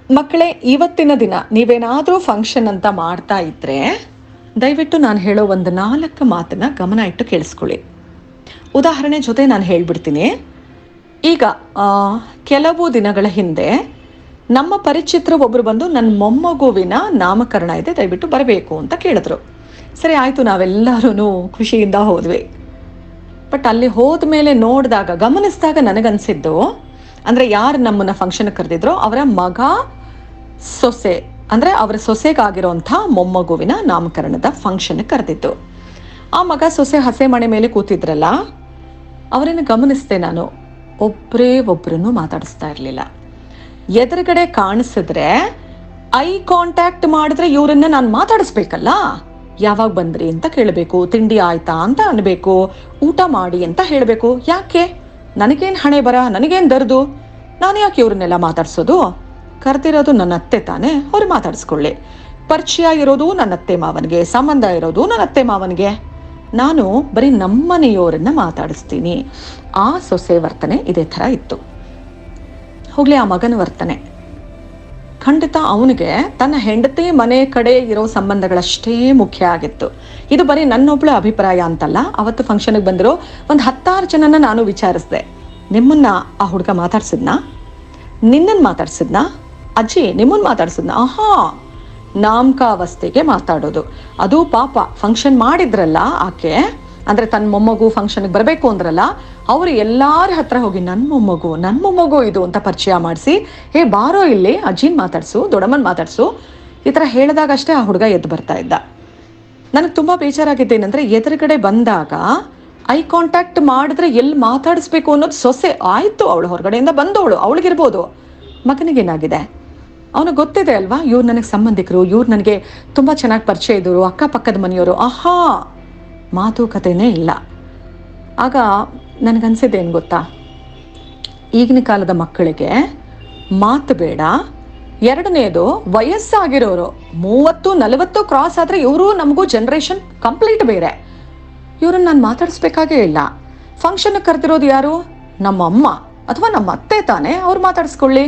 ಮಕ್ಕಳೇ, ಇವತ್ತಿನ ದಿನ ನೀವೇನಾದರೂ ಫಂಕ್ಷನ್ ಅಂತ ಮಾಡ್ತಾ ಇದ್ರೆ ದಯವಿಟ್ಟು ನಾನು ಹೇಳೋ ಒಂದು 4 ಮಾತನ್ನ ಗಮನ ಇಟ್ಟು ಕೇಳಿಸ್ಕೊಳ್ಳಿ. ಉದಾಹರಣೆ ಜೊತೆ ನಾನು ಹೇಳ್ಬಿಡ್ತೀನಿ. ಈಗ ಕೆಲವು ದಿನಗಳ ಹಿಂದೆ ನಮ್ಮ ಪರಿಚಿತರು ಒಬ್ಬರು ಬಂದು ನನ್ನ ಮೊಮ್ಮಗುವಿನ ನಾಮಕರಣ ಇದೆ, ದಯವಿಟ್ಟು ಬರಬೇಕು ಅಂತ ಕೇಳಿದ್ರು. ಸರಿ ಆಯಿತು, ನಾವೆಲ್ಲರೂ ಖುಷಿಯಿಂದ ಹೋದ್ವಿ. ಬಟ್ ಅಲ್ಲಿ ಹೋದ ಮೇಲೆ ನೋಡಿದಾಗ ಗಮನಿಸಿದಾಗ ನನಗನ್ಸಿದ್ದು ಅಂದರೆ ಯಾರು ನಮ್ಮನ್ನು ಫಂಕ್ಷನ್ಗೆ ಕರೆದಿದ್ರು ಅವರ ಮಗ ಸೊಸೆ, ಅಂದರೆ ಅವರ ಸೊಸೆಗಾಗಿರೋಂಥ ಮೊಮ್ಮಗುವಿನ ನಾಮಕರಣದ ಫಂಕ್ಷನ್ಗೆ ಕರೆದಿತ್ತು. ಆ ಮಗ ಸೊಸೆ ಹಸೆ ಮಣೆ ಮೇಲೆ ಕೂತಿದ್ರಲ್ಲ, ಅವರನ್ನು ಗಮನಿಸಿದೆ ನಾನು. ಒಬ್ಬರನ್ನು ಮಾತಾಡಿಸ್ತಾ ಇರಲಿಲ್ಲ. ಎದುರುಗಡೆ ಕಾಣಿಸಿದ್ರೆ ಐ ಕಾಂಟ್ಯಾಕ್ಟ್ ಮಾಡಿದ್ರೆ ಇವರನ್ನ ನಾನು ಮಾತಾಡಿಸ್ಬೇಕಲ್ಲ. ಯಾವಾಗ ಬಂದ್ರಿ ಅಂತ ಕೇಳಬೇಕು, ತಿಂಡಿ ಆಯ್ತಾ ಅಂತ ಅನ್ಬೇಕು, ಊಟ ಮಾಡಿ ಅಂತ ಹೇಳಬೇಕು. ಯಾಕೆ? ನನಗೇನು ಹಣೆ ಬರ, ನನಗೇನು ದರ್ದು, ನಾನು ಯಾಕೆ ಇವ್ರನ್ನೆಲ್ಲ ಮಾತಾಡ್ಸೋದು? ಕರೆದಿರೋದು ನನ್ನ ಅತ್ತೆ ತಾನೇ, ಅವ್ರು ಮಾತಾಡಿಸ್ಕೊಳ್ಳಿ. ಪರಿಚಯ ಇರೋದು ನನ್ನ ಅತ್ತೆ ಮಾವನಿಗೆ, ಸಂಬಂಧ ಇರೋದು ನನ್ನ ಅತ್ತೆ ಮಾವನಿಗೆ. ನಾನು ಬರೀ ನಮ್ಮನೆಯವರನ್ನ ಮಾತಾಡಿಸ್ತೀನಿ. ಆ ಸೊಸೆ ವರ್ತನೆ ಇದೇ ಥರ ಇತ್ತು. ಹೋಗ್ಲಿ, ಆ ಮಗನ ವರ್ತನೆ ಖಂಡಿತ ಅವನಿಗೆ ತನ್ನ ಹೆಂಡತಿ ಮನೆ ಕಡೆ ಇರೋ ಸಂಬಂಧಗಳಷ್ಟೇ ಮುಖ್ಯ ಆಗಿತ್ತು. ಇದು ಬರೀ ನನ್ನೊಬ್ಳ ಅಭಿಪ್ರಾಯ ಅಂತಲ್ಲ. ಅವತ್ತು ಫಂಕ್ಷನ್ಗೆ ಬಂದಿರೋ ಒಂದು 10 ಜನನ ನಾನು ವಿಚಾರಿಸಿದೆ. ನಿಮ್ಮನ್ನ ಆ ಹುಡುಗ ಮಾತಾಡ್ಸಿದ್ನಾ? ನಿನ್ನನ್ನು ಮಾತಾಡ್ಸಿದ್ನಾ? ಅಜ್ಜಿ ನಿಮ್ಮನ್ನು ಮಾತಾಡ್ಸಿದ್ನಾ? ಆಹಾ, ನಾಮಕಾವಸ್ಥೆಗೆ ಮಾತಾಡೋದು. ಅದು ಪಾಪ ಫಂಕ್ಷನ್ ಮಾಡಿದ್ರಲ್ಲ ಆಕೆ, ಅಂದರೆ ತನ್ನ ಮೊಮ್ಮಗು ಫಂಕ್ಷನ್ಗೆ ಬರಬೇಕು ಅಂದ್ರಲ್ಲ, ಅವರು ಎಲ್ಲಾರ ಹತ್ರ ಹೋಗಿ ನನ್ನ ಮೊಮ್ಮಗು ಇದು ಅಂತ ಪರಿಚಯ ಮಾಡಿಸಿ, ಹೇ ಬಾರೋ ಇಲ್ಲಿ ಅಜ್ಜಿನ ಮಾತಾಡ್ಸು, ದೊಡ್ಡಮ್ಮನ ಮಾತಾಡ್ಸು, ಈ ಥರ ಹೇಳಿದಾಗಷ್ಟೇ ಆ ಹುಡುಗ ಎದ್ದು ಬರ್ತಾ ಇದ್ದ. ನನಗೆ ತುಂಬ ಬೇಜಾರಾಗಿದ್ದೇನೆಂದರೆ, ಎದುರುಗಡೆ ಬಂದಾಗ ಐ ಕಾಂಟ್ಯಾಕ್ಟ್ ಮಾಡಿದ್ರೆ ಎಲ್ಲಿ ಮಾತಾಡಿಸ್ಬೇಕು ಅನ್ನೋದು ಸೊಸೆ. ಆಯಿತು, ಅವಳು ಹೊರಗಡೆಯಿಂದ ಬಂದವಳು, ಅವಳಿಗಿರ್ಬೋದು. ಮಗನಿಗೇನಾಗಿದೆ? ಅವನಿಗೆ ಗೊತ್ತಿದೆ ಅಲ್ವಾ, ಇವ್ರು ನನಗೆ ಸಂಬಂಧಿಕರು, ಇವ್ರು ನನಗೆ ತುಂಬ ಚೆನ್ನಾಗಿ ಪರಿಚಯ ಇದ್ದವರು, ಅಕ್ಕಪಕ್ಕದ ಮನೆಯವರು. ಆಹಾ, ಮಾತುಕತೆನೇ ಇಲ್ಲ. ಆಗ ನನಗನ್ಸಿದ್ದೇನು ಗೊತ್ತಾ, ಈಗಿನ ಕಾಲದ ಮಕ್ಕಳಿಗೆ ಮಾತು ಬೇಡ. ಎರಡನೇದು, ವಯಸ್ಸಾಗಿರೋರು 30-40 ಕ್ರಾಸ್ ಆದರೆ ಇವರು ನಮಗೂ ಜನ್ರೇಷನ್ ಕಂಪ್ಲೀಟ್ ಬೇರೆ. ಇವ್ರನ್ನ ನಾನು ಮಾತಾಡಿಸ್ಬೇಕಾಗೇ ಇಲ್ಲ. ಫಂಕ್ಷನ್ಗೆ ಕರೆದಿರೋದು ಯಾರು? ನಮ್ಮ ಅಮ್ಮ ಅಥವಾ ನಮ್ಮ ಅತ್ತೆ ತಾನೇ, ಅವ್ರು ಮಾತಾಡಿಸ್ಕೊಳ್ಳಿ.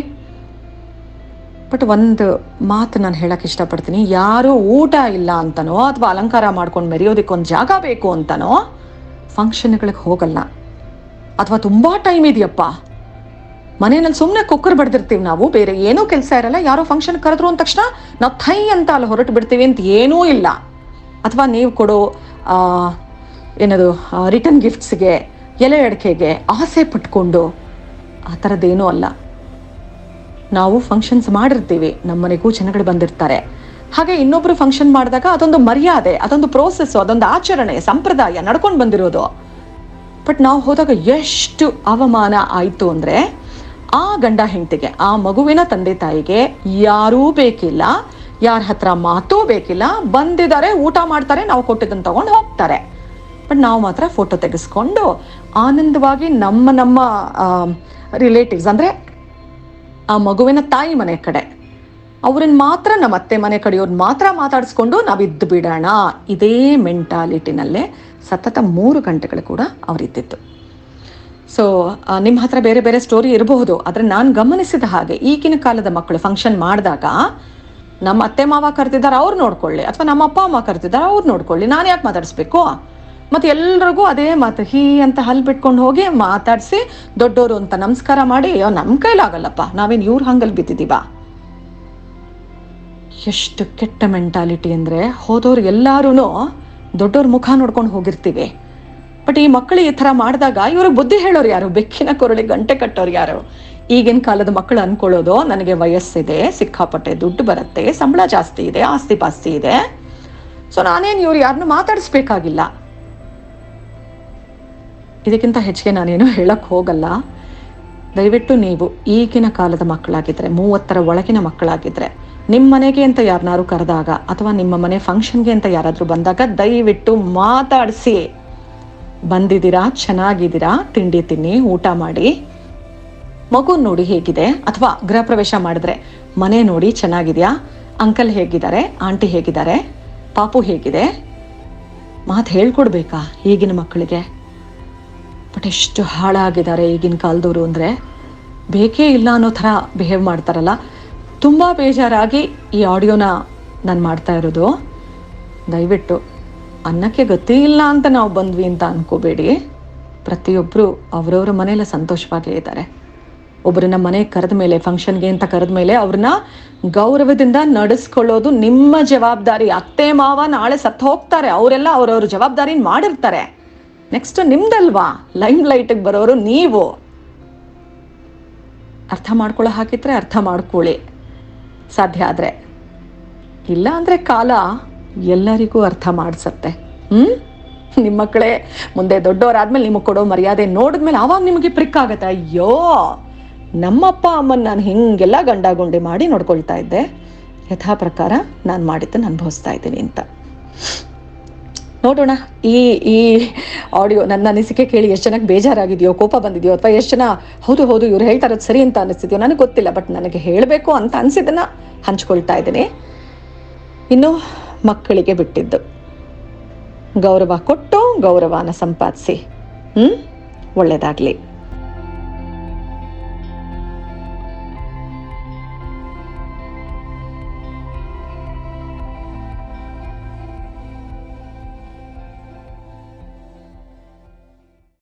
ಬಟ್ ಒಂದು ಮಾತು ನಾನು ಹೇಳಕ್ಕೆ ಇಷ್ಟಪಡ್ತೀನಿ. ಯಾರು ಊಟ ಇಲ್ಲ ಅಂತನೋ ಅಥವಾ ಅಲಂಕಾರ ಮಾಡ್ಕೊಂಡು ಮೆರೆಯೋದಕ್ಕೆ ಒಂದು ಜಾಗ ಬೇಕು ಅಂತನೋ ಫಂಕ್ಷನ್ಗಳಿಗೆ ಹೋಗಲ್ಲ. ಅಥವಾ ತುಂಬ ಟೈಮ್ ಇದೆಯಪ್ಪ, ಮನೆಯಲ್ಲಿ ಸುಮ್ಮನೆ ಕುಕ್ಕರ್ ಬಡ್ದಿರ್ತೀವಿ ನಾವು, ಬೇರೆ ಏನೂ ಕೆಲಸ ಇರಲ್ಲ, ಯಾರೋ ಫಂಕ್ಷನ್ ಕರೆದ್ರು ಅಂದ ತಕ್ಷಣ ನಾವು ಥೈ ಅಂತ ಅಲ್ಲಿ ಹೊರಟು ಬಿಡ್ತೀವಿ ಅಂತ ಏನೂ ಇಲ್ಲ. ಅಥವಾ ನೀವು ಕೊಡೋ ಏನದು ರಿಟರ್ನ್ ಗಿಫ್ಟ್ಸ್ಗೆ, ಎಲೆ ಅಡಿಕೆಗೆ ಆಸೆ ಪಟ್ಕೊಂಡು ಆ ಥರದ್ದೇನೂ ಅಲ್ಲ. ನಾವು ಫಂಕ್ಷನ್ಸ್ ಮಾಡಿರ್ತೀವಿ, ನಮ್ಮ ಮನೆಗೂ ಜನಗಳು ಬಂದಿರ್ತಾರೆ. ಹಾಗೆ ಇನ್ನೊಬ್ರು ಫಂಕ್ಷನ್ ಮಾಡಿದಾಗ ಅದೊಂದು ಮರ್ಯಾದೆ, ಅದೊಂದು ಪ್ರೋಸೆಸ್ಸು, ಅದೊಂದು ಆಚರಣೆ, ಸಂಪ್ರದಾಯ ನಡ್ಕೊಂಡು ಬಂದಿರೋದು. ಬಟ್ ನಾವು ಹೋದಾಗ ಎಷ್ಟು ಅವಮಾನ ಆಯಿತು ಅಂದರೆ, ಆ ಗಂಡ ಹೆಂಡತಿಗೆ, ಆ ಮಗುವಿನ ತಂದೆ ತಾಯಿಗೆ ಯಾರೂ ಬೇಕಿಲ್ಲ, ಯಾರ ಹತ್ರ ಮಾತೂ ಬೇಕಿಲ್ಲ. ಬಂದಿದ್ದಾರೆ, ಊಟ ಮಾಡ್ತಾರೆ, ನಾವು ಕೊಟ್ಟಿದ್ದನ್ನು ತಗೊಂಡು ಹೋಗ್ತಾರೆ. ಬಟ್ ನಾವು ಮಾತ್ರ ಫೋಟೋ ತೆಗೆಸ್ಕೊಂಡು ಆನಂದವಾಗಿ ನಮ್ಮ ರಿಲೇಟಿವ್ಸ್, ಅಂದರೆ ಆ ಮಗುವಿನ ತಾಯಿ ಮನೆ ಕಡೆ ಅವ್ರನ್ನ ಮಾತ್ರ, ನಮ್ಮ ಅತ್ತೆ ಮನೆ ಕಡೆಯವ್ರನ್ನ ಮಾತ್ರ ಮಾತಾಡಿಸ್ಕೊಂಡು ನಾವಿದ್ದು ಬಿಡೋಣ. ಇದೇ ಮೆಂಟಾಲಿಟಿನಲ್ಲೇ ಸತತ 3 ಗಂಟೆಗಳು ಕೂಡ ಅವರಿದ್ದಿತ್ತು. ಸೊ ನಿಮ್ಮ ಹತ್ರ ಬೇರೆ ಬೇರೆ ಸ್ಟೋರಿ ಇರಬಹುದು, ಆದರೆ ನಾನು ಗಮನಿಸಿದ ಹಾಗೆ ಈಗಿನ ಕಾಲದ ಮಕ್ಕಳು ಫಂಕ್ಷನ್ ಮಾಡಿದಾಗ ನಮ್ಮ ಅತ್ತೆ ಮಾವ ಕರೆದಿದ್ದಾರೆ, ಅವ್ರು ನೋಡ್ಕೊಳ್ಳಿ, ಅಥವಾ ನಮ್ಮ ಅಪ್ಪ ಅಮ್ಮ ಕರೆದಿದ್ದಾರೆ, ಅವ್ರು ನೋಡ್ಕೊಳ್ಳಿ, ನಾನು ಯಾಕೆ ಮಾತಾಡಿಸ್ಬೇಕು? ಮತ್ತು ಎಲ್ರಿಗೂ ಅದೇ ಮಾತು, ಹೀ ಅಂತ ಹಲ್ ಬಿಟ್ಕೊಂಡು ಹೋಗಿ ಮಾತಾಡಿಸಿ ದೊಡ್ಡೋರು ಅಂತ ನಮಸ್ಕಾರ ಮಾಡಿ, ನಮ್ಮ ಕೈಲಾಗಲ್ಲಪ್ಪ, ನಾವೇನು ಇವ್ರ ಹಂಗಲ್ಲಿ ಬಿದ್ದಿದ್ದೀವ? ಎಷ್ಟು ಕೆಟ್ಟ ಮೆಂಟಾಲಿಟಿ ಅಂದರೆ, ಹೋದವ್ರು ಎಲ್ಲರೂ ದೊಡ್ಡವ್ರ ಮುಖ ನೋಡ್ಕೊಂಡು ಹೋಗಿರ್ತೀವಿ. ಬಟ್ ಈ ಮಕ್ಕಳು ಈ ಥರ ಮಾಡಿದಾಗ ಇವ್ರಿಗೆ ಬುದ್ಧಿ ಹೇಳೋರು ಯಾರು? ಬೆಕ್ಕಿನ ಕೊರಳಿಗೆ ಗಂಟೆ ಕಟ್ಟೋರು ಯಾರು? ಈಗಿನ ಕಾಲದ ಮಕ್ಕಳು ಅನ್ಕೊಳ್ಳೋದು, ನನಗೆ ವಯಸ್ಸಿದೆ, ಸಿಕ್ಕಾಪಟ್ಟೆ ದುಡ್ಡು ಬರುತ್ತೆ, ಸಂಬಳ ಜಾಸ್ತಿ ಇದೆ, ಆಸ್ತಿ ಪಾಸ್ತಿ ಇದೆ, ಸೊ ನಾನೇನು ಇವ್ರು ಯಾರನ್ನೂ ಮಾತಾಡಿಸ್ಬೇಕಾಗಿಲ್ಲ. ಇದಕ್ಕಿಂತ ಹೆಚ್ಚಿಗೆ ನಾನೇನು ಹೇಳಕ್ಕೆ ಹೋಗಲ್ಲ. ದಯವಿಟ್ಟು ನೀವು ಈಗಿನ ಕಾಲದ ಮಕ್ಕಳಾಗಿದ್ದರೆ, 30ರ ಒಳಗಿನ ಮಕ್ಕಳಾಗಿದ್ದರೆ, ನಿಮ್ಮ ಮನೆಗೆ ಅಂತ ಯಾರನ್ನಾರು ಕರೆದಾಗ ಅಥವಾ ನಿಮ್ಮ ಮನೆ ಫಂಕ್ಷನ್ಗೆ ಅಂತ ಯಾರಾದರೂ ಬಂದಾಗ ದಯವಿಟ್ಟು ಮಾತಾಡಿಸಿ. ಬಂದಿದ್ದೀರಾ, ಚೆನ್ನಾಗಿದ್ದೀರಾ, ತಿಂಡಿ ತಿನ್ನಿ, ಊಟ ಮಾಡಿ, ಮಗು ನೋಡಿ ಹೇಗಿದೆ, ಅಥವಾ ಗೃಹ ಪ್ರವೇಶ ಮಾಡಿದ್ರೆ ಮನೆ ನೋಡಿ ಚೆನ್ನಾಗಿದೆಯಾ, ಅಂಕಲ್ ಹೇಗಿದ್ದಾರೆ, ಆಂಟಿ ಹೇಗಿದ್ದಾರೆ, ಪಾಪು ಹೇಗಿದೆ, ಮಾತು ಹೇಳ್ಕೊಡ್ಬೇಕಾ ಈಗಿನ ಮಕ್ಕಳಿಗೆ? ಬಟ್ ಎಷ್ಟು ಹಾಳಾಗಿದ್ದಾರೆ ಈಗಿನ ಕಾಲದವರು ಅಂದರೆ, ಬೇಕೇ ಇಲ್ಲ ಅನ್ನೋ ಥರ ಬಿಹೇವ್ ಮಾಡ್ತಾರಲ್ಲ. ತುಂಬ ಬೇಜಾರಾಗಿ ಈ ಆಡಿಯೋನ ನಾನು ಮಾಡ್ತಾ ಇರೋದು. ದಯವಿಟ್ಟು ಅನ್ನಕ್ಕೆ ಗತಿ ಇಲ್ಲ ಅಂತ ನಾವು ಬಂದ್ವಿ ಅಂತ ಅನ್ಕೋಬೇಡಿ. ಪ್ರತಿಯೊಬ್ಬರು ಅವರವರ ಮನೇಲಿ ಸಂತೋಷವಾಗೇ ಇದ್ದಾರೆ. ಒಬ್ಬರನ್ನ ಮನೆಗೆ ಕರೆದ ಮೇಲೆ, ಫಂಕ್ಷನ್ಗೆ ಅಂತ ಕರೆದ ಮೇಲೆ ಅವ್ರನ್ನ ಗೌರವದಿಂದ ನಡೆಸ್ಕೊಳ್ಳೋದು ನಿಮ್ಮ ಜವಾಬ್ದಾರಿ. ಅತ್ತೆ ಮಾವ ನಾಳೆ ಸತ್ತು ಹೋಗ್ತಾರೆ, ಅವರೆಲ್ಲ ಅವ್ರವ್ರ ಜವಾಬ್ದಾರಿ ಮಾಡಿರ್ತಾರೆ. ನೆಕ್ಸ್ಟ್ ನಿಮ್ದಲ್ವಾ ಲೈಮ್ ಲೈಟಿಗೆ ಬರೋರು ನೀವು. ಅರ್ಥ ಮಾಡ್ಕೊಳ್ಳೋ ಹಾಕಿದ್ರೆ ಅರ್ಥ ಮಾಡ್ಕೊಳ್ಳಿ ಸಾಧ್ಯ ಆದರೆ. ಇಲ್ಲ ಅಂದರೆ ಕಾಲ ಎಲ್ಲರಿಗೂ ಅರ್ಥ ಮಾಡಿಸತ್ತೆ. ನಿಮ್ಮ ಮಕ್ಕಳೇ ಮುಂದೆ ದೊಡ್ಡವರಾದ್ಮೇಲೆ ನಿಮಗೆ ಕೊಡೋ ಮರ್ಯಾದೆ ನೋಡಿದ್ಮೇಲೆ ಆವಾಗ ನಿಮಗೆ ಪ್ರಿಕ್ಕಾಗತ್ತೆ, ಅಯ್ಯೋ ನಮ್ಮಪ್ಪ ಅಮ್ಮನ ನಾನು ಹಿಂಗೆಲ್ಲ ಗಂಡಾಗುಂಡಿ ಮಾಡಿ ನೋಡ್ಕೊಳ್ತಾ ಇದ್ದೆ, ಯಥಾ ಪ್ರಕಾರ ನಾನು ಮಾಡಿದ್ದನ್ನು ಅನುಭವಿಸ್ತಾ ಇದ್ದೀನಿ ಅಂತ. ನೋಡೋಣ ಈ ಈ ಆಡಿಯೋ ನನ್ನ ಅನಿಸಿಕೆ ಕೇಳಿ ಎಷ್ಟು ಜನಕ್ಕೆ ಬೇಜಾರಾಗಿದೆಯೋ, ಕೋಪ ಬಂದಿದೆಯೋ, ಅಥವಾ ಎಷ್ಟು ಜನ ಹೌದು ಹೌದು ಇವ್ರು ಹೇಳ್ತಾ ಇರೋದು ಸರಿ ಅಂತ ಅನಿಸ್ತಿದೆಯೋ ನನಗೆ ಗೊತ್ತಿಲ್ಲ. ಬಟ್ ನನಗೆ ಹೇಳಬೇಕು ಅಂತ ಅನಿಸಿದ್ದನ್ನು ಹಂಚ್ಕೊಳ್ತಾ ಇದ್ದೀನಿ. ಇನ್ನು ಮಕ್ಕಳಿಗೆ ಬಿಟ್ಟಿದ್ದು, ಗೌರವ ಕೊಟ್ಟು ಗೌರವನ ಸಂಪಾದಿಸಿ. ಒಳ್ಳೆಯದಾಗಲಿ.